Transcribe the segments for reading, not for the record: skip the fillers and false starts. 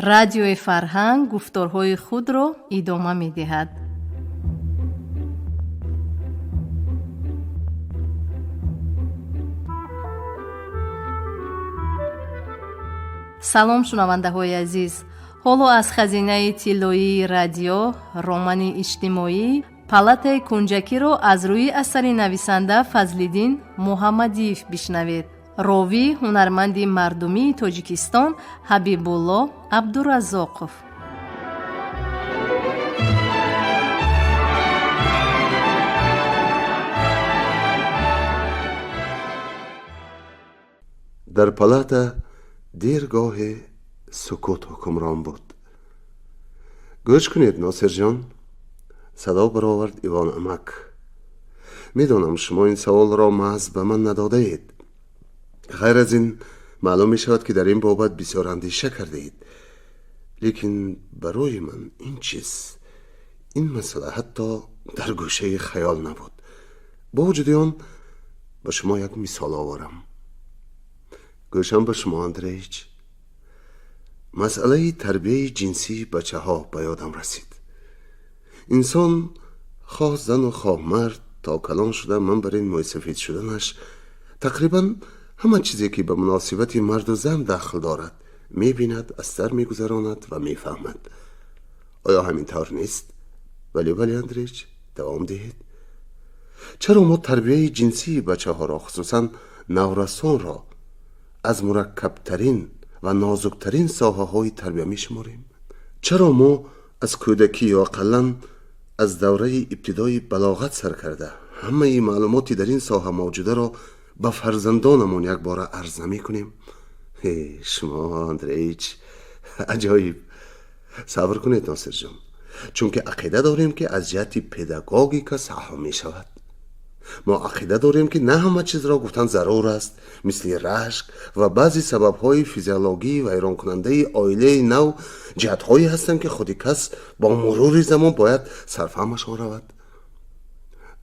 радиои фарҳанг гуфторҳои худро идома медиҳад. салом шунавандаҳои азиз, ҳоло аз хазинаи тиллоии радио романи иҷтимоӣ палатаи кунҷакиро аз рӯи асари нависанда Фазлиддин Муҳаммадиев бишнавед. ровӣ ҳунарманди мардумии Тоҷикистон Ҳабибулло Абдураззоқов. дар палата дер гоҳе сукут ҳукмрон буд. гӯш кунед, носирҷон, садо баровард Ивон амак. медонам шумо ин саволро маҳз ба ман надодаед. ғайр аз ин маълум мешавад ки дар ин бобат бисёр андеша кардаед. лекин барои ман ин чиз, ин масъала ҳатто дар гӯшаи хаёл набуд. бо вуҷуди он ба шумо як мисол оварам. гӯшам ба шумо, Андреич. масъалаи тарбияи ҷинсии бачаҳо ба ёдам расид. инсон хоҳ зану хоҳ мард то калон шуда манбаъи мӯйсафид шуданаш тақрибан ҳама чизе ки ба муносибати марду зан дахл дорад мебинад, аз сар мегузаронад ва мефаҳмад. оё ҳамин тавр нест? вале Андреич, давом диҳед. чаро мо тарбияи ҷинсии бачаҳоро, хусусан наврасонро аз мураккабтарин ва нозуктарин соҳаҳои тарбия мешуморем? чаро мо аз кӯдакӣ ё ақаллан аз давраи ибтидои балоғат сар карда ҳамаи маълумоти дар ин соҳа мавҷударо ба фарзандонамон якбора арз намекунем? шумо, Андреич, аҷоиб. сабр кунед, носирҷон, чунки ақида дорем ки аз ҷиҳати педагогика саҳо мешавад. мо ақида дорем ки на ҳама чизро гуфтан зарур аст, мисли рашк ва баъзи сабабҳои физиологии вайронкунандаи оилаи нав ҷиҳатҳое ҳастанд ки худи кас бо мурури замон бояд сарфаҳмашон равад.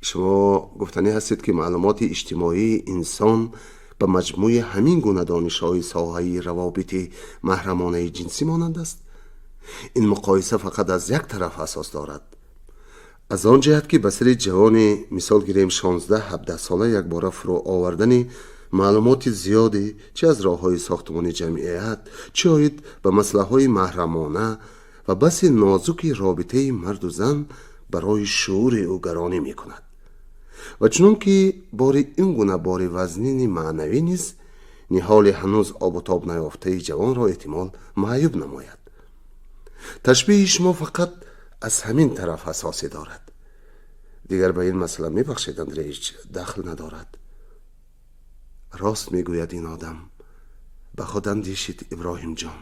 шумо гуфтанӣ ҳастед ки маълумоти иҷтимоии инсон ба маҷмӯи ҳамин гуна донишҳои соҳаи равобити маҳрамонаи ҷинсӣ монанд аст. ин муқоиса фақат аз як тараф асос дорад. аз он ҷиҳат ки ба сари ҷавони, мисол гирем, 16-17 сола якбора фурӯ овардани маълумоти зиёде чӣ аз роҳҳои сохтмони ҷамъият, чӣ оид ба маслаҳҳои маҳрамона ва баси нозуки робитаи марду зан барои шуури ӯ гаронӣ мекунад. ва чунон ки бори ин гуна бори вазнини маънавӣ низ ниҳоли ҳанӯз обутоб наёфтаи ҷавонро эҳтимол маъюб намояд. ташбиҳи шумо фақат аз ҳамин тараф асосе дорад. дигар ба ин масъала мебахшед, Андреич, дахл надорад. рост мегӯяд ин одам. ба худ андешид, Иброҳимҷон.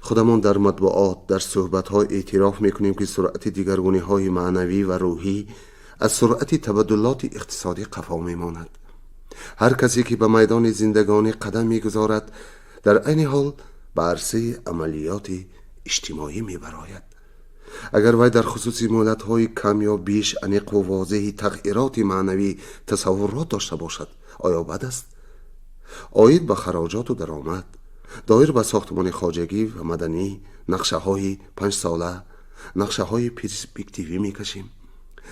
худамон дар матбуот, дар суҳбатҳо эътироф мекунем ки суръати дигаргуниҳои маънавӣ ва рӯҳӣ аз суръати табаддулоти иқтисодӣ қафо мемонад. ҳар касе ки ба майдони зиндагонӣ қадам мегузорад, дар айни ҳол ба арсаи амалиёти иҷтимоӣ мебарояд. агар вай дар хусуси муҳлатҳои кам ё беш аниқу возеҳи тағйироти маънавӣ тасаввурот дошта бошад, оё бад аст? оид ба хароҷоту даромад, доир ба сохтмони хоҷагӣ ва маданӣ, нақшаҳои 5 сола, нақшаҳои перспективӣ мекашем.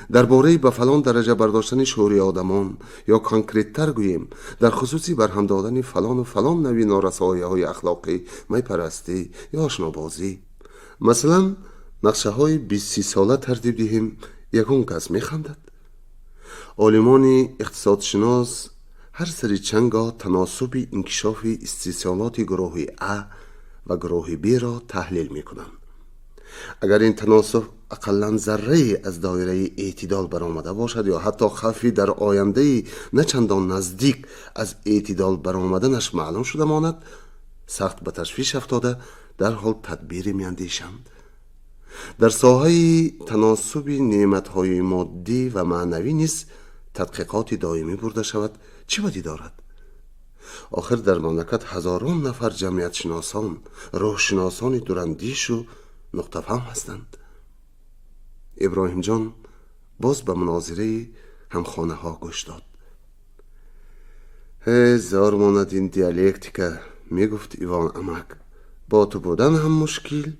дар бораи ба фалон дараҷа бардоштани шуури одамон ё конкреттар гӯем, дар хусуси барҳам додани фалону фалон нави норасоияҳои ахлоқӣ, майпарастӣ ё ошнобозӣ. масалан, нақшаҳои 20 сола тартиб диҳем, ягон кас механдад? олимони иқтисодшинос ҳар сари чанд гоҳ таносуби инкишофи истеҳсолоти гурӯҳи А ва гурӯҳи Б-ро таҳлил мекунанд. агар ин таносуб ақаллан заррае аз доираи эътидол баромада бошад ё ҳатто хавфи дар ояндаи на чандон наздик аз эътидол баромаданаш маълум шуда монад, сахт ба ташвиш афтода дарҳол тадбире меандешанд. дар соҳаи таносуби неъматҳои моддӣ ва маънавӣ низ тадқиқоти доимӣ бурда шавад, чӣ вадӣ дорад? охир дар мамлакат ҳазорон нафар ҷамъиятшиносон, рӯҳшиносони дурандешу нуқтафаҳм ҳастанд. иброҳимҷон боз ба мунозираи ҳамхонаҳо гӯш дод. зор монад ин диалектика, мегуфт Ивон амак. با تو بودن هم مشکل،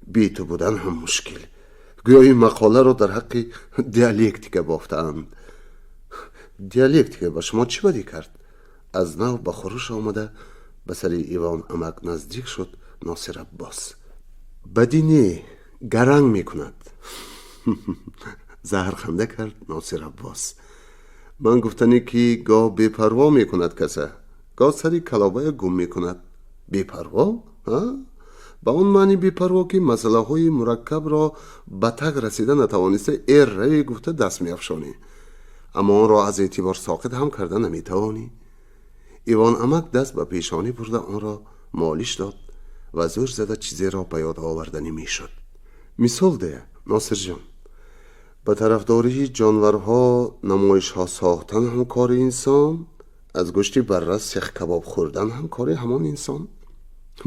بی تو بودن هم مشکل. گویا این مقاله رو در حق دیالکتیک بافتند. دیالکتیک با شما چی بدی کرد؟ از نو به خروش آمده به سر ایوان عمک نزدیک شد ناصر عباس. بدی نه، گرنگ میکند. زهرخنده کرد ناصر عباس. من گفتنی که گاه بی‌پروا میکند کسه، گاه سری کلابه گم میکند. بی‌پروا؟ با اون معنی بی‌پروا که مسئله های مرکب را به تگ رسیده نتوانسته روی گفته دست میافشانی، اما آن را از اعتبار ساقط هم کرده نمیتوانی. ایوان عمک دست به پیشانی برده آن را مالش داد و زور زده چیزی را به یاد آوردنی میشد. مثال ده ناصر جان، به طرفداری جانورها نمایش ها ساختن هم کار انسان، از گوشت بره سیخ کباب خوردن هم کار همان انسان.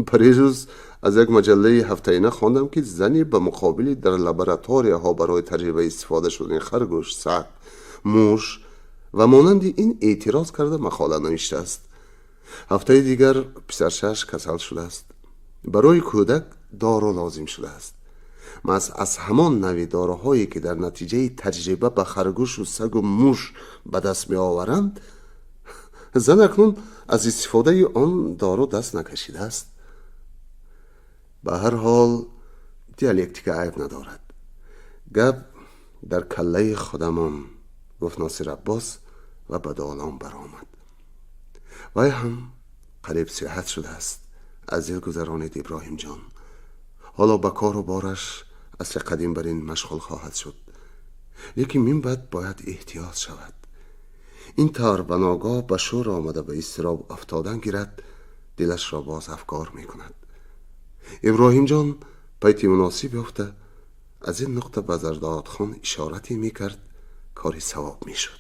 پریروز از یک مجله هفته‌ایه خواندم که زنی به مقابل در لابراتواری ها برای تجربه استفاده شدن خرگوش، سگ، موش و مانند این اعتراض کرده مقاله نوشته است. هفته دیگر پسرشش کسل شده است. برای کودک دارو لازم شده است. از همان نوع داروهایی که در نتیجه تجربه به خرگوش و سگ و موش به دست می آورند، زن اکنون از استفاده آن دارو دست نکشیده است. به هر حال دیالکتیک عیب ندارد. گپ در کله خودمان، گفت ناصر عباس و به دالان برآمد. وی هم قریب صحت شده است. از دل گذرانید ابراهیم جان. حالا به کار و بارش اصل قدیم بر این مشغول خواهد شد، لیکن من بعد باید احتیاط شود. این طور بناگاه به شور آمده به اضطراب افتادن گیرد، دلش را باز افکار می کند. ابراهیم جان پیت مناسب یافته از این نقطه به زرداد خان اشارتی می کرد، کاری ثواب می شد.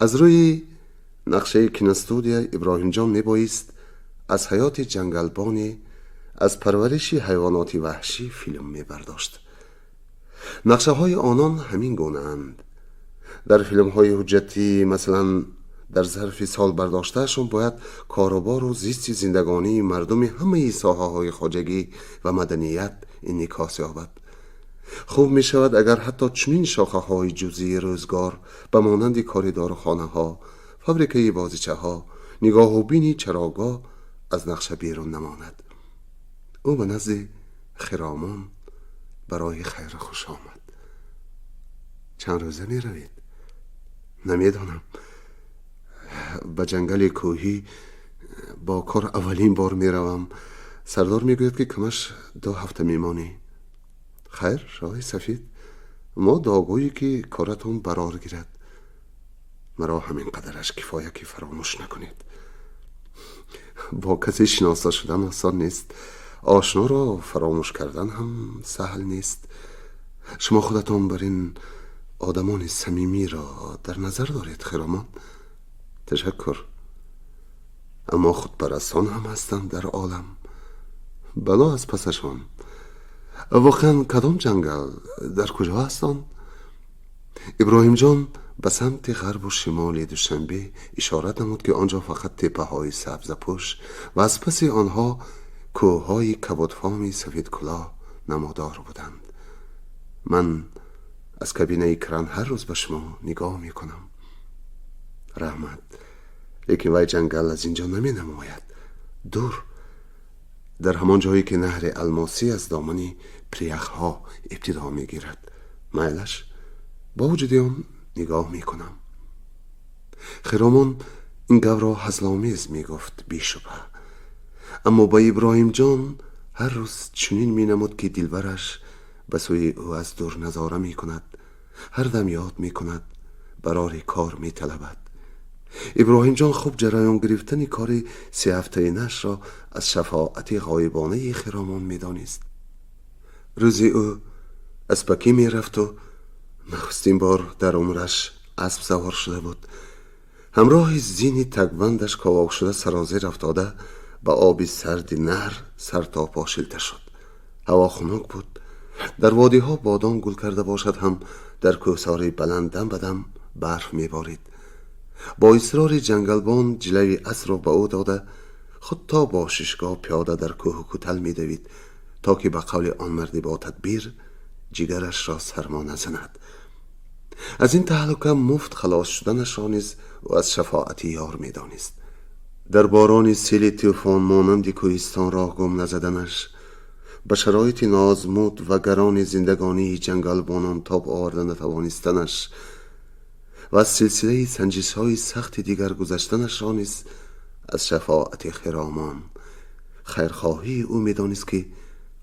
از روی نقشه کینستودیا ابراهیم جان می بایست از حیات جنگلبانی، از پرورش حیوانات وحشی فیلم می برداشت. نقشه های آنان همین گونه اند. در فیلم های حجتی مثلا در ظرف سال برداشتهشون باید کاروبار و زیست زندگانی مردم همه ساحه های خواجگی و مدنیت انعکاس یابد. خوب می شود اگر حتی چنین شاخه های جزئی روزگار به مانند کاریدارخانه ها، فابریکه بازیچه ها، نگاه و بینی چراگاه از نقشه بیرون نماند. او به نزد خرامان برای خیر خوش آمد. چند روزه می روید؟ نمیدانم. به جنگل کوهی با کار اولین بار می روم. سردار می گوید که کمش 2 هفته می مانی. خیر راه سفید، ما داغویی که کارتون برار گیرد. مرا همین قدرش کفایه که فراموش نکنید. با کسی شناسا شدن آسان نیست، آشنا را فراموش کردن هم سهل نیست. شما خودتون بر این آدمان صمیمی را در نظر دارید خرامان؟ تشکر. اما خودپرستان هم هستند در عالم، بلا از پسشان. واقعا کدام جنگل، در کجا هستند؟ ابراهیم جان به سمت غرب و شمال دوشنبه اشارت نمود که آنجا فقط تپه های سبز پوش و از پس آنها کوههای کبودفام سفید کلاه نمودار بودند. من از کابینه کران هر روز به شما نگاه می کنم. رحمت، لیکن وای جنگل از اینجا نمی نماید. دور، در همان جایی که نهر الماسی از دامنی پریخ ها ابتدا می گیرد. میلش با وجود آن نگاه می کنم. خرامان این گو را هزلامیز می گفت بی شبه، اما با ابراهیم جان هر روز چنین می نمود که دلبرش به سوی او از دور نظاره می کند، هر دم یاد می کند، برای کار می طلبد. ابراهیم جان خوب جریان گرفتن کار 3 هفته نش را از شفاعت غایبانه خرامان می دانست. روزی او اسبکی می رفت و نخستین بار در عمرش اسب سوار شده بود. همراه زینی تکبندش کاواک شده سرازیر افتاده به آب سرد نهر سر تا پا شلته شد. هوا خنک بود. در وادی ها بادام گل کرده باشد هم در کوهسار بلند دم بدم برف می بارید. با اصرار جنگلبان جلوی اسب را به او داده خود تا با ششگاه پیاده در کوه و کوتل می دوید تا که به قول آن مردی با تدبیر جگرش را سرما نزند. از این تهلکه مفت خلاص شدنش را نیز و از شفاعت یار می دانست. در باران سیل طوفان مانند کوهستان راه گم نزدنش، به شرایط نازمود و گران زندگانی جنگلبانان تاب آورده نتوانستنش و از سلسله سنجش‌های سخت دیگر گذشتنش را نیز از شفاعت خرامان خیرخواهی او می دانست که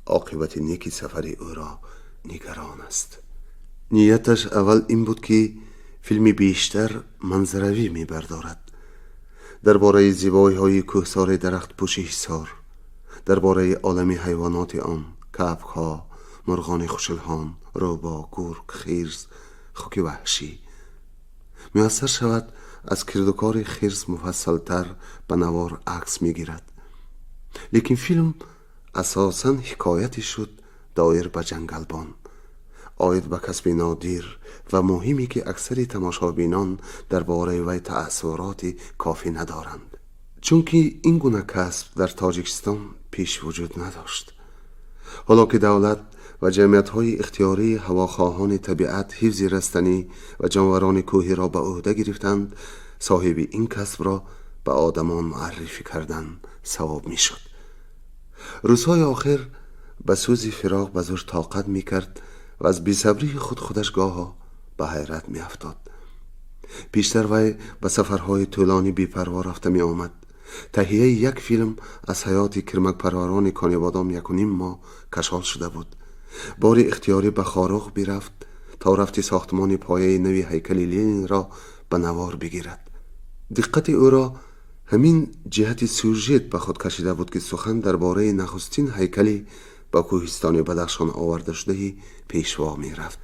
عاقبت نیکی سفر او را نگران است. نیتش اول این بود که فیلمی بیشتر منظروی می بردارد، درباره زیبایی های کوهسار درخت پوش حصار، درباره عالم حیوانات آن، کبک‌ها، مرغان خوشلهان، روبا، گرگ، خرس، خوک وحشی. میسر شود از کردوکار خرس مفصلتر به نوار عکس میگیرد، لیکن فیلم اساساً حکایتی شد دایر به جنگلبان، آید به کسب نادیر و مهمی که اکثر تماشابینان درباره وی تأثیرات کافی ندارند، چون که این گونه کسب در تاجیکستان پیش وجود نداشت. حالا که دولت و جمعیت‌های اختیاری هواخواهان طبیعت حفظ رستنی و جانوران کوهی را به عهده گرفتند، صاحب این کسب را به آدمان معرفی کردن ثواب میشد. روزهای آخر به سوز فراق به زور طاقت میکرد و از بی‌صبری خودش گاها به حیرت میافتاد. پیشتر وی به سفرهای طولانی بی‌پروا رفته می آمد. تهیه یک فیلم از حیات کرمک پروران کانیبادام 1.5 ماه کشال شده بود. بار اختیاری به خارق بیرفت تا رفت ساختمان پایه نوی هیکل لنین را به نوار بگیرد. دقت او را همین جهت سوژت به خود کشیده بود که سخن درباره نخستین هیکلی با کوهستان بدخشان آورده شده پیشوا می رفت.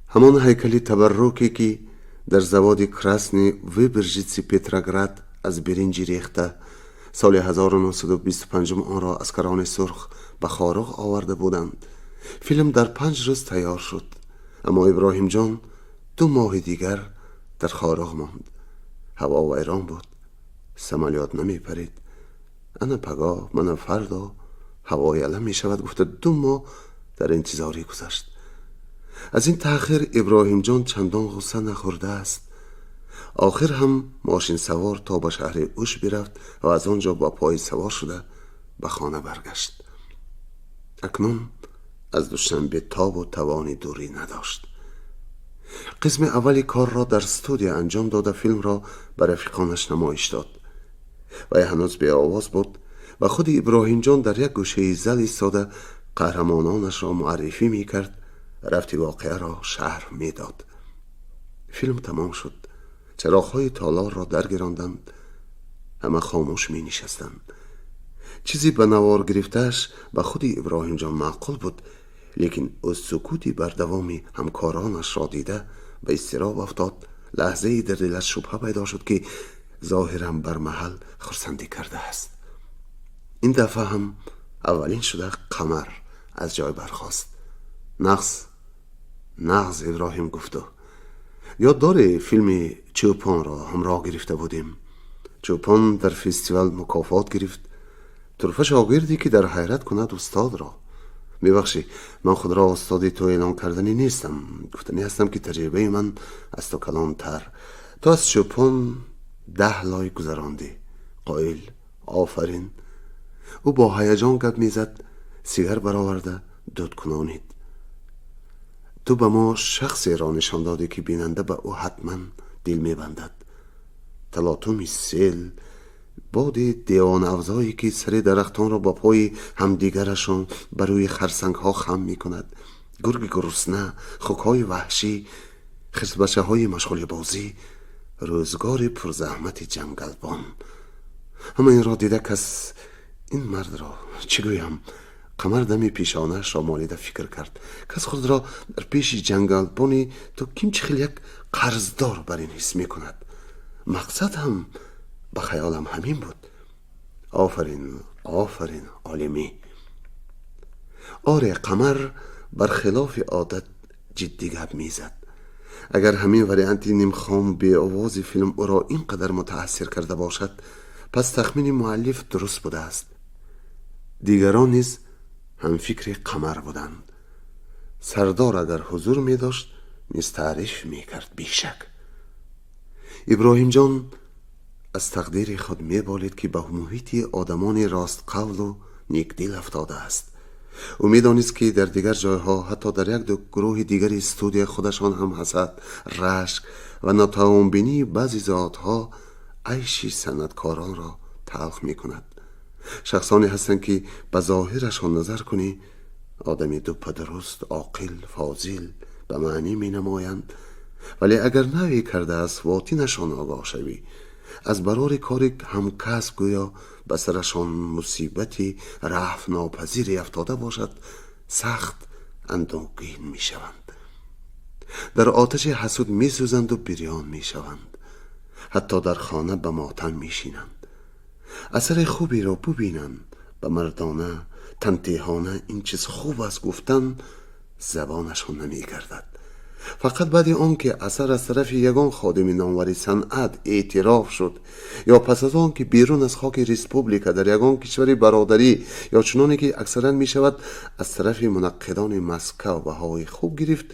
همان هیکل تبرکی که در زواد کراسنی ویبرژیتسی پترگراد از برنج ریخته سال 1925 آن را اسکران سرخ به خارق آورده بودند. فیلم در 5 روز تیار شد، اما ابراهیم جان 2 ماه دیگر در خارق ماند. هوا ویران بود، سمالیات نمی پرید. انا پگاه من فردا هوای علم می شود گفته 2 ماه در انتظاری گذشت. از این تأخیر ابراهیم جان چندان غصه نخورده است. آخر هم ماشین سوار تا به شهر اوش برفت و از آنجا با پای سوار شده به خانه برگشت. اکنون از دوشنبه تاب و توانی دوری نداشت. قسم اولی کار را در استودیو انجام داده فیلم را به رفیقانش نمایش داد و هنوز به آواز بود و خود ابراهیم جان در یک گوشه زل ایستاده قهرمانانش را معرفی می کرد، رفتی واقعه را شرح می داد. فیلم تمام شد، چراغ‌های تالار را درگراندند، همه خاموش می نشستند. چیزی به نوار گرفتش به خود ابراهیم جان معقول بود، لیکن از سکوتی بر دوامی همکارانش را دیده به اضطراب افتاد. لحظه ای در دلش شبهه پیدا شد که ظاهراً بر محل خرسندی کرده است. این دفعه هم اولین شده قمر از جای برخاست. نغز ابراهیم گفتو یاد داره فیلم چوپان را همراه گرفته بودیم. چوپان در فستیوال مکافات گرفت، طرف شاگردی که در حیرت کند استاد را. میبخشی من خود را استادی تو اعلان کردنی نیستم، گفتنی هستم که تجربه من از تو کلان تر. تو از چوپان 10 لای گذراندی. قائل آفرین. او با هیجان گپ میزد، سیگار برآورده دود کنانید. تو به ما شخصی را نشان دادی که بیننده به او حتما دل میبندد. تلاطم سیل، باد دیوان افزایی که سر درختان را با پای همدیگرشان بر روی خرسنگ ها خم می کند، گرگ گرسنه، خوکهای وحشی، خرسبچه های مشغول بازی، روزگار پرزحمت جنگلبان. همه این را دیده کس این مرد را چی گویم، قمر دمی پیشانش را مالیده فکر کرد. کس خود را در پیش جنگلبانی تو کیم چخیل یک قرضدار بر این حس می کند. مقصد هم به خیالم همین بود. آفرین عالمی. آره، قمر برخلاف عادت جدی گپ میزد. اگر همین وریانت نیم خام به آواز فیلم او را اینقدر متاثر کرده باشد، پس تخمین مؤلف درست بوده است. دیگران نیز هم فکر قمر بودند. سردار اگر حضور می داشت نیز تعریف می کرد بیشک. ابراهیم جان از تقدیر خود می بالید که به محیط آدمان راست قول و نیک دل افتاده است. او می دانست که در دیگر جایها، حتی در یک دو گروه دیگر استودیو خودشان هم حسد، رشک و ناتوانبینی بعضی ذاتها عیش صنعتکاران را تلخ می کند. شخصانی هستند که به ظاهرشان نظر کنی آدمی دوپدرست، عاقل، فاضل به معنی می نمایند، ولی اگر نوی کرده از باطنشان آگاه شوی، از برای کار هم کسب گویا به سرشان مصیبتی رفع ناپذیری افتاده باشد، سخت اندوهگین می شوند. در آتش حسود می سوزند و بریان می شوند. حتی در خانه به ماتم می شینند. اثر خوبی را ببینند، به مردانه تنتیهانه این چیز خوب است گفتن زبانشان نمی گردد. فقط بعد آن که اثر از طرف یگان خادم نامور صنعت اعتراف شد، یا پس از آن که بیرون از خاک ریسپوبلیکا در یگان کشور برادری، یا چنانی که اکثرا می شود از طرف منقدان مسکو بهای خوب گرفت،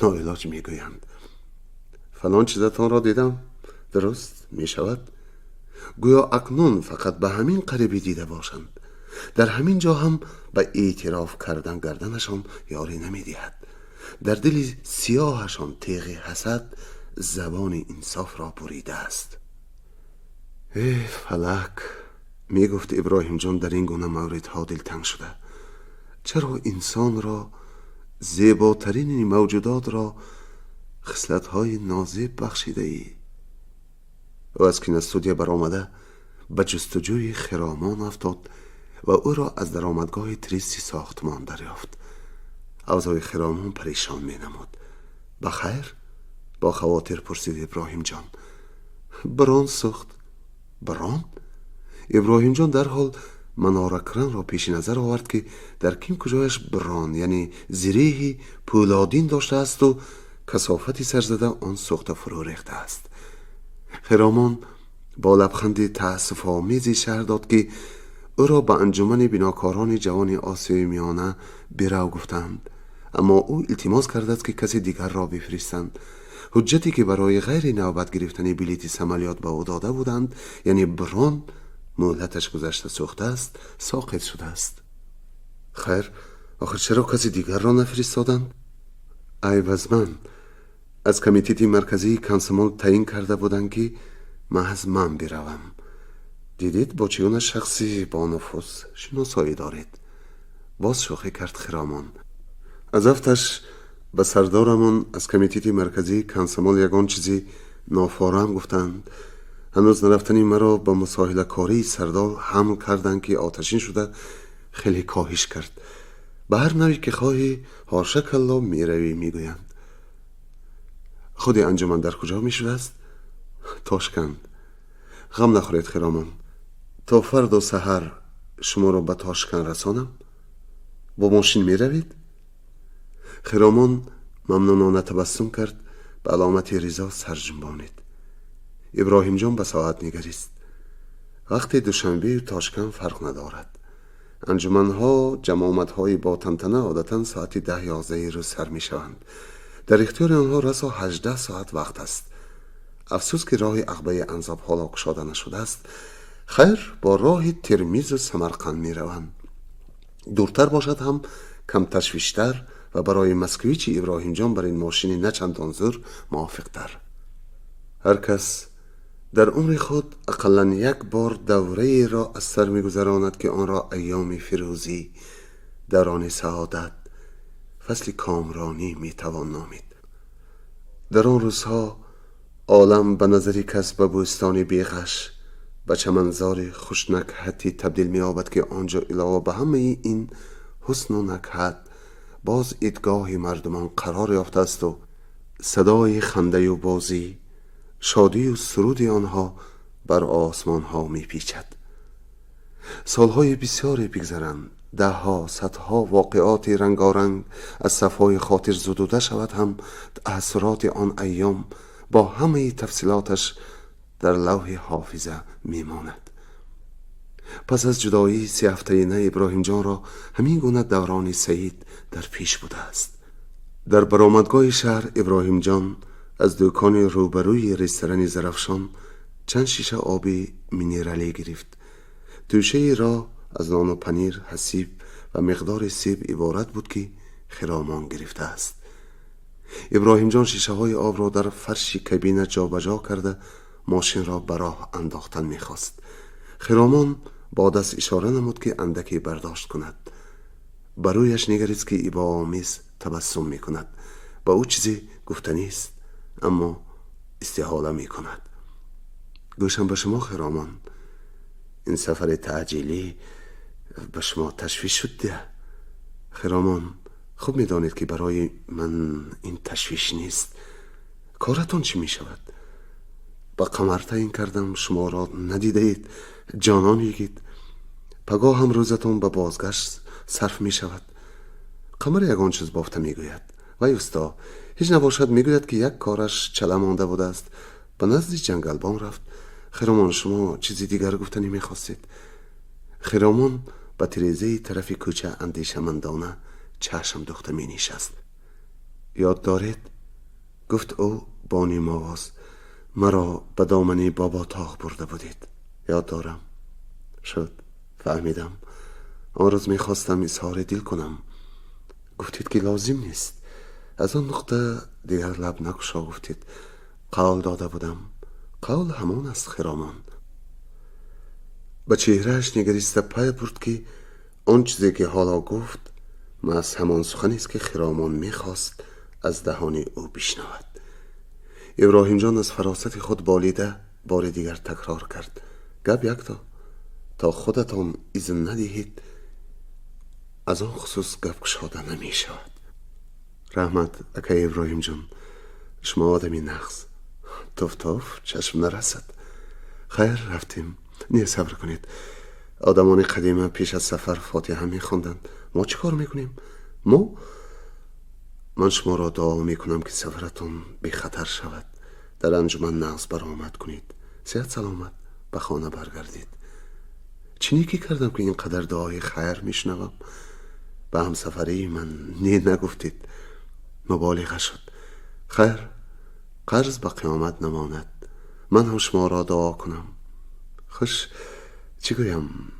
ناعلاج می گویند فلان چیزتان را دیدم، درست می شود؟ گویا اکنون فقط به همین قریبی دیده باشند. در همین جا هم به اعتراف کردن گردنشان یاری نمی دهد. در دل سیاهشان تیغ حسد زبان انصاف را بریده است. ای فلک، می گفت ابراهیم جان در این گونه موردها دلتنگ شده، چرا انسان را، زیباترین موجودات را خصلت‌های نازب بخشیده ای؟ و از کینستودیا برآمده به جستجوی خرامان افتاد و او را از درآمدگاه تریستی ساختمان دریافت. اوضاع خرامان پریشان می نمود. بخیر؟ با خواطر پرسید ابراهیم جان. بران سوخت. بران؟ ابراهیم جان در حال منارکران را پیش نظر آورد که در کیم کجایش بران یعنی زریحی پولادین داشته است و کثافتی سرزده آن سوخته فرو ریخته است. خرامان با لبخندی تأسف آمیزی شرح داد که او را به انجمن بناکاران جوان آسیای میانه برو گفتند، اما او التماس کرده است که کسی دیگر را بفرستند. حجتی که برای غیر نوبت گرفتن بلیط عملیات به او داده بودند، یعنی بران، مهلتش گذشته سوخته است، ساقط شده است. خیر، آخر چرا کسی دیگر را نفرستادند؟ عوض من از کمیته مرکزی کانسمال تعیین کرده بودند که محض من بروم. دیدید با چگونه شخصی با نفوذ شناسایی دارید. باز شوخی کرد خرامان. از افتش به سردارمون از کمیته مرکزی کانسمال یگان چیزی نافارم گفتند. هنوز نرفتنی مرا با مساهله کاری سردار حمل کردند که آتشین شده خیلی کاهش کرد. به هر نوعی که خواهی هاشک الله میروی میگویند. خود انجمن در کجا میشده است؟ تاشکند. غم نخورید خرامان، تا فردا سحر شما را به تاشکند رسانم. با ماشین میروید؟ خرامان ممنونانه تبسم کرد، به علامت رضا سر جنبانید. ابراهیم جان به ساعت نگریست. وقت دوشنبه و تاشکند فرق ندارد. انجمنها، جماعتهای با تنتنه عادتا ساعت 10-11 روز سر می شوند. در اختیار آنها رسا 18 ساعت وقت است. افسوس که راه عقبه انزاب حالا گشاده نشده است. خیر، با راه ترمیز و سمرقند می روند. دورتر باشد هم کم تشویشتر و برای مسکویچ ابراهیم جان بر این ماشین نه چندان زور موافقتر. هر کس در عمر خود اقلاً یک بار دوره را از سر می گذراند که آن را ایام فیروزی، دوران سعادت، فصل کامرانی می توان نامید. در آن روزها عالم به نظری کس به بوستان بیغش، به چمنزار خوش نکهتی تبدیل می یابد که آنجا علاوه به همه این حسن و نکهت باز ایدگاه مردمان قرار یافته است و صدای خنده و بازی، شادی و سرود آنها بر آسمان ها می پیچد. سالهای بسیاری بگذرند، ده ها، صدها واقعات رنگارنگ از صفای خاطر زدوده شود، هم تأثیرات آن ایام با همه تفصیلاتش در لوح حافظه می ماند. پس از جدایی 3 هفته‌ای ابراهیم جان را همین گونه دوران سعید در پیش بوده است. در برآمدگاه شهر ابراهیم جان از دکان روبروی رستوران زرفشان چند شیشه آبی مینرالی گرفت. توشه را از نان و پنیر، حسیب و مقدار سیب عبارت بود که خرامان گرفته است. ابراهیم جان شیشه های آب را در فرش کابین جابجا کرده ماشین را به راه انداختن می‌خواست. خرامان با دست اشاره نمود که اندکی برداشت کند. برویش نگریست که ایبا آمیز تبسم می‌کند. با او چیزی گفتنی است، اما استحاله می‌کند. گوشم به شما خرامان، این سفر تعجیلی به شما تشویش شد ده. خرامان، خوب می‌دانید که برای من این تشویش نیست. کارتون چی می‌شود؟ با قمر تعیین کردم، شما را ندیده اید، جانان یگید. پگاه هم روزتون به بازگشت صرف می‌شود. قمر یگان چیز بافته می‌گوید. وای استا، هیچ نباشد می‌گوید که یک کارش چله مانده بوده است، به نزد جنگلبان رفت. خرامان، شما چیزی دیگر گفتنی می‌خواستید؟ خرامان به تریزه طرف کوچه اندیشمندانه چشم دوخته می نشست. یاد دارید؟ گفت او با نیم آواز، مرا به دامنی بابا تاق برده بودید. یاد دارم. شد، فهمیدم. آن روز می خواستم اظهار دل کنم، گفتید که لازم نیست. از آن نقطه دیگر لب نگشا گفتید. قول داده بودم. قول همان است خرامان. به چهرهش نگریسته پی برد که آن چیزی که حالا گفت محض همان سخنی است که خرامان میخواست از دهان او بشنود. ابراهیم جان از فراست خود بالیده بار دیگر تکرار کرد. گپ یک تا خودتان اذن ندهید از آن خصوص گپ گشاده نمی شود. رحمت اکای ابراهیم جان، شما آدمی نغز. توف چشم نرسد. خیر، رفتیم. نه صبر کنید. آدمان قدیمه پیش از سفر فاتحه می خوندند. ما چی کار میکنیم؟ من شما را دعا میکنم که سفرتون بی خطر شود. در انجمن نغز برآمد کنید. صحت سلامت به خانه برگردید. چی نیکی کردم که اینقدر دعای خیر میشنوم؟ به همسفری من نگفتید. مبالغه شد. خیر، قرض به قیامت نماند. من هم شما را دعا کنم. خوش، چی گویم؟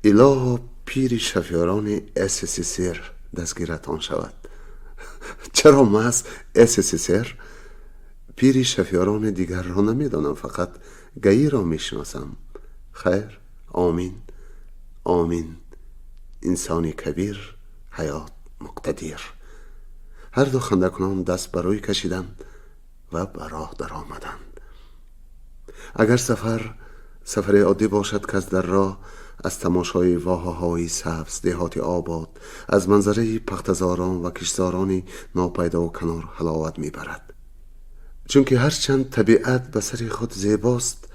اله پیر شفیاران SSSR دستگیرتان شود. چرا محض SSSR؟ پیر شفیاران دیگر را نمیدانم، فقط گئی را میشناسم. خیر، آمین آمین. انسانی کبیر، حیات مقتدیر. هر دو خندکنان دست بروی کشیدند و به راه در آمدند. اگر سفر عادی باشد که از در راه از تماشای واحه‌های سبز دهات آباد، از منظره پختزاران و کشتزارانی ناپیدا و کنار حلاوت میبرد. چون که هرچند طبیعت به سر خود زیباست،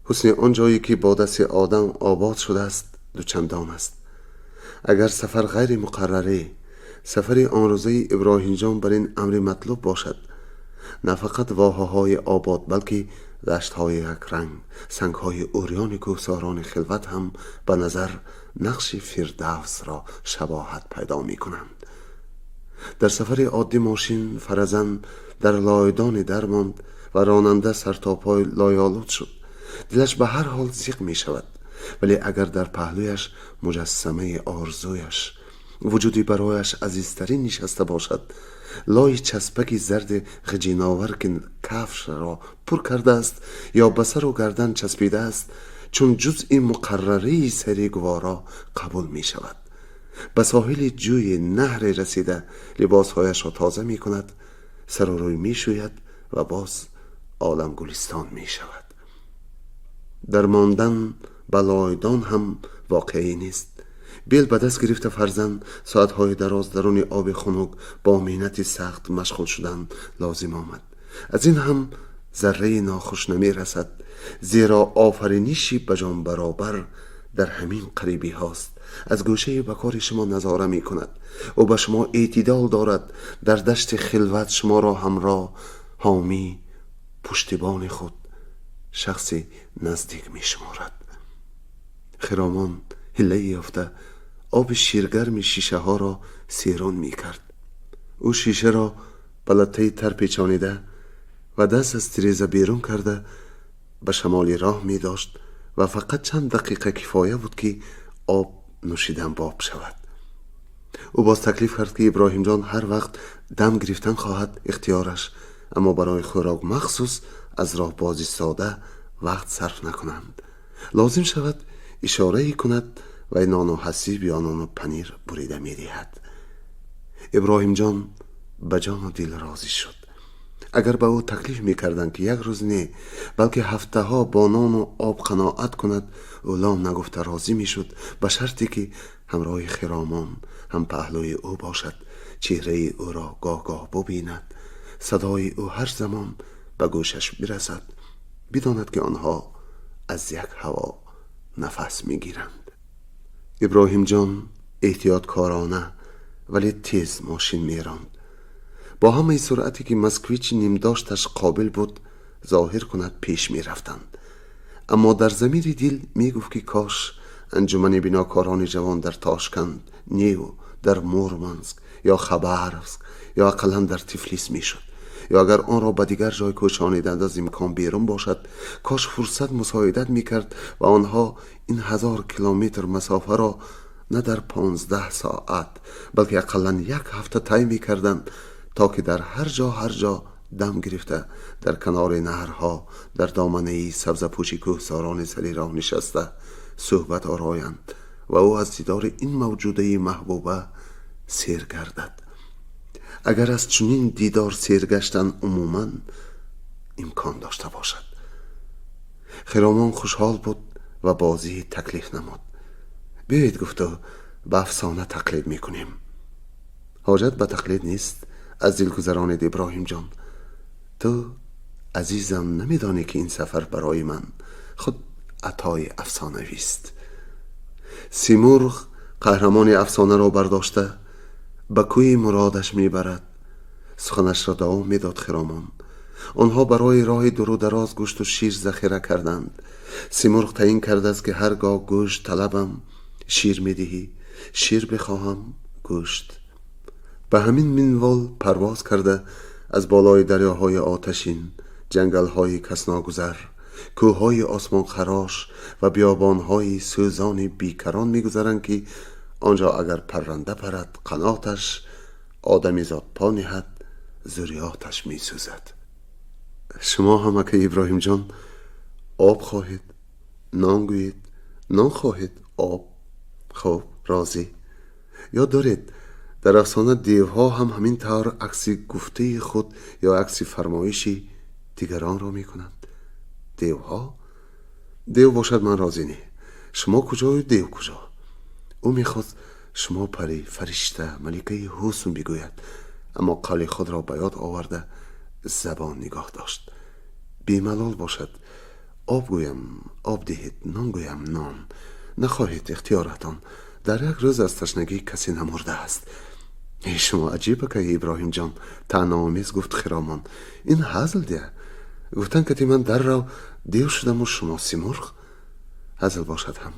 حسن آن جایی که با دست آدم آباد شده است دوچندان است. اگر سفر غیر مقرره، سفر آن روزه ابراهیم جان بر این امر مطلوب باشد، نه فقط واحه‌های آباد بلکه دشت‌های یک رنگ، سنگ‌های عریان کوهساران خلوت هم به نظر نقش فردوس را شباهت پیدا می‌کنند. در سفر عادی ماشین فرزن در لایدان درماند و راننده سر تا پای لایالود شد. دلش به هر حال زیق می‌شود، ولی اگر در پهلویش مجسمه آرزویش، وجودی برایش عزیزترین نشسته باشد، لای چسبکی زرد غجیناور که کفش را پر کرده است یا به سر و گردن چسبیده است، چون جزئی مقرره سری گوارا قبول می شود. به ساحل جوی نهر رسیده لباسهایش را تازه می کند، سر و روی می شوید و باز عالم گلستان می شود. در ماندن بلایدان هم واقعی نیست. بیل به دست گرفته فرزند ساعتهای دراز درون آب خنک با مهنتی سخت مشغول شدن لازم آمد. از این هم ذره ناخوش نمی رسد، زیرا آفرینشی بجان برابر در همین قریبی هاست. از گوشه بکار شما نظاره می کند و به شما اعتدال دارد. در دشت خلوت شما را همراه، حامی، پشتیبان خود شخصی نزدیک می شمارد. خرامان هله یافته آب شیرگرم شیشه ها را سیران می کرد. او شیشه را به لطه تر پیچانیده و دست از تریزه بیرون کرده به شمالی راه می داشت و فقط چند دقیقه کفایه بود که آب نوشیدن باب شود. او باز تکلیف کرد که ابراهیم جان هر وقت دم گرفتن خواهد اختیارش، اما برای خوراک مخصوص از راه باز ایستاده وقت صرف نکنند. لازم شود اشاره ای کند و نان و حسیب یا نان و پنیر بریده می دهد. ابراهیم جان به جان و دل راضی شد. اگر به او تکلیف می کردند که یک روز نه بلکه هفته ها با نان و آب قناعت کند، او لام نگفته راضی می شد، به شرطی که همراه خرامان هم پهلوی او باشد، چهره او را گاه گاه ببیند، صدای او هر زمان به گوشش برسد، بداند که آنها از یک هوا نفس می گیرند. ابراهیم جان احتیاط کارانه ولی تیز ماشین می راند. با همه سرعتی که مسکویچ نیم داشتش قابل بود ظاهر کند پیش می رفتند، اما در ضمیر دل می گفت که کاش انجمن بیناکاران جوان در تاشکند، نیو، در مورمانسک یا خبرسک یا اقلا در تفلیس می شد، یا اگر آن را به دیگر جای کوچانیدند از امکان بیرون باشد، کاش فرصت مساعدت می کرد و آنها این 1000 کیلومتر مسافه را نه در 15 ساعت بلکه اقلا یک هفته طی می کردند، تا که در هر جا دم گرفته در کنار نهرها در دامنه سبزپوشی کوهساران سری راه نشسته صحبت آرایند و او از دیدار این موجوده محبوبه سیر گردد. اگر از چنین دیدار سیر گشتن عموما امکان داشته باشد. خرامان خوشحال بود و بازی تکلیف نمود. بیایید گفتو به افسانه تقلید میکنیم. حاجت به تقلید نیست از دلگذران ابراهیم جان. تو عزیزم نمیدانی که این سفر برای من خود عطای افسانوی است. سیمرغ قهرمان افسانه را برداشته به کوی مرادش میبرد. سخنش را دوام میداد خرامان. آنها برای راه دور و دراز گوشت و شیر ذخیره کردند. سیمرغ تعیین کرده است که هرگاه گوشت طلبم شیر میدهی، شیر بخواهم گوشت. به همین منوال پرواز کرده از بالای دریاهای آتشین، جنگل‌های کسناگذر، کوه‌های آسمان خراش و بیابان‌های سوزان بیکران می‌گذرند که آنجا اگر پرنده پرد قناتش، آدمی زاد پا نهد ذریاتش می‌سوزد. شما هم که ابراهیم جان آب خواهید، نان گویید، نان خواهید، آب. خب راضی؟ یاد دارید در افسانه دیوها هم همین طور عکس گفته خود یا عکس فرمایشی دیگران را میکنند. دیوها؟ دیو باشد من راضی نه. شما کجا و دیو کجا؟ او میخواد شما پری، فرشته، ملکه حسن بگوید، اما قول خود را به یاد آورده زبان نگاه داشت. بیملال باشد آب گویم آب دهید، نان گویم نان. نخواهید اختیارتان. در یک روز از تشنگی کسی نمرده است. ای شما عجیبه که ابراهیم جان، طعنه‌آمیز گفت خرامان. این هزل ده. گفتن که من در را دیو شدم و شما سیمرغ. هزل باشد هم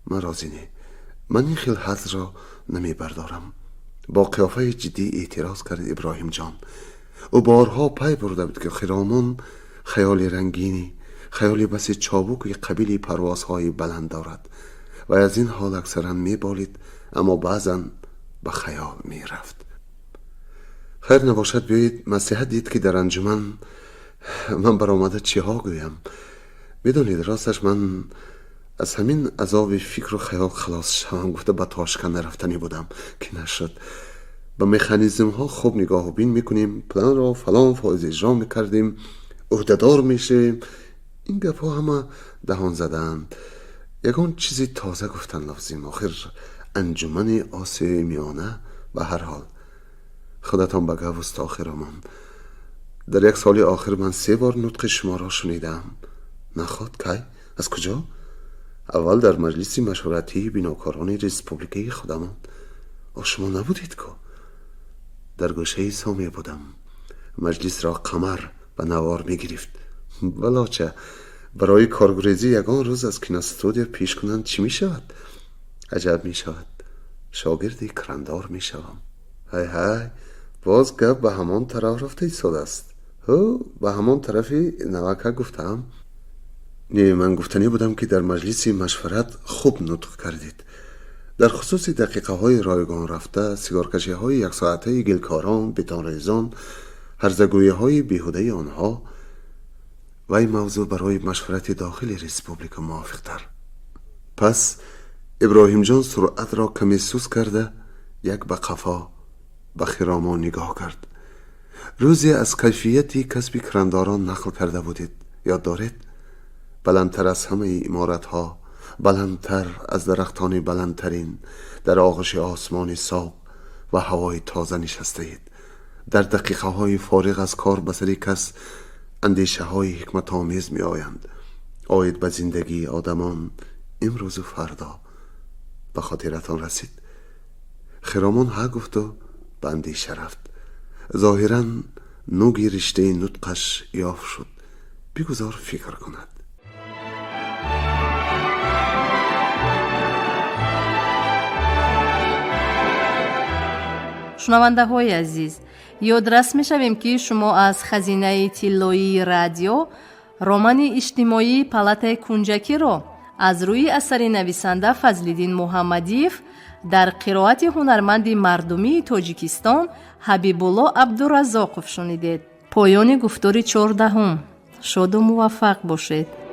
من راضی نه. من این خیل هزل را نمی بردارم. با قیافه جدی اعتراض کرد ابراهیم جان. او بارها پی برده بود که خرامان خیال رنگینی، خیالی بس چابک قبیل پروازهای بلند دارد و از این حال اکثرا می بالید، اما بعضا به خیال می رفت. خیر نباشد بیایید مسیحت دید که در انجمن من برآمده چی ها گویم. بدونید راستش من از همین عذاب فکر و خیال خلاص شوم گفته به تاشکند رفتنی بودم که نشد. به مکانیزم ها خوب نگاه و بین میکنیم، پلان را فلان فایز اجرا میکردیم، عهده‌دار میشیم. این گپ ها همه دهان زدن. یکان چیزی تازه گفتن لفظیم. آخر انجمن آسیای میانه. به هر حال خودتان به گپ است آخرمان. در یک سال آخر من 3 بار نطق شما را شنیدم. نخواد کی؟ از کجا؟ اول در مجلس مشورتی بیناکاران ریسپوبلیکی خودمان. شما نبودید که؟ در گوشه سامی بودم. مجلس را قمر به نوار می گرفت. ولی چه برای کارگریزی یگان روز از کیناستودیو پیش کنند چی می شود؟ عجب می شود. شاگردی کرندار می شوم. های های، باز گپ به همان طرف رفته ایستاده است. به همان طرفی نوکه گفتم. من گفتنی بودم که در مجلس مشورت خوب نطق کردید. در خصوص دقیقه های رایگان رفته، سیگارکشی های یک ساعته گلکاران، بیتانریزان، هرزگویی های بیهوده آنها و این موضوع برای مشورت داخل ریسپوبلیک موافق تر. پس ابراهیم جان سرعت را کمی سوس کرده یک به قفا به خرامان نگاه کرد. روزی از کیفیتی کسب کرنداران نقل کرده بودید، یاد دارید؟ بلندتر از همه امارت ها، بلندتر از درختان بلندترین، در آغوش آسمان صاف و هوای تازه نشسته اید. در دقیقه های فارغ از کار به سر کس اندیشه های حکمت آمیز می آیند، آید به زندگی آدمان امروز و فردا. به خاطرتان رسید؟ خرامان ها گفت و به اندیشه رفت. ظاهراً نوگی رشته نطقش یافت شد. بگذار فکر کند. شنونده های عزیز، یادرس می شویم که شما از خزینه تیلویی رادیو رمان اجتماعی پالات کنجکی را از روی اثر نویسنده فضل‌الدین محمدیف در قرائت هنرمند مردمی تاجیکستان حبیب‌الله عبدالرزاقов شنیدید. پایان گفتار 14. شاد و موفق باشید.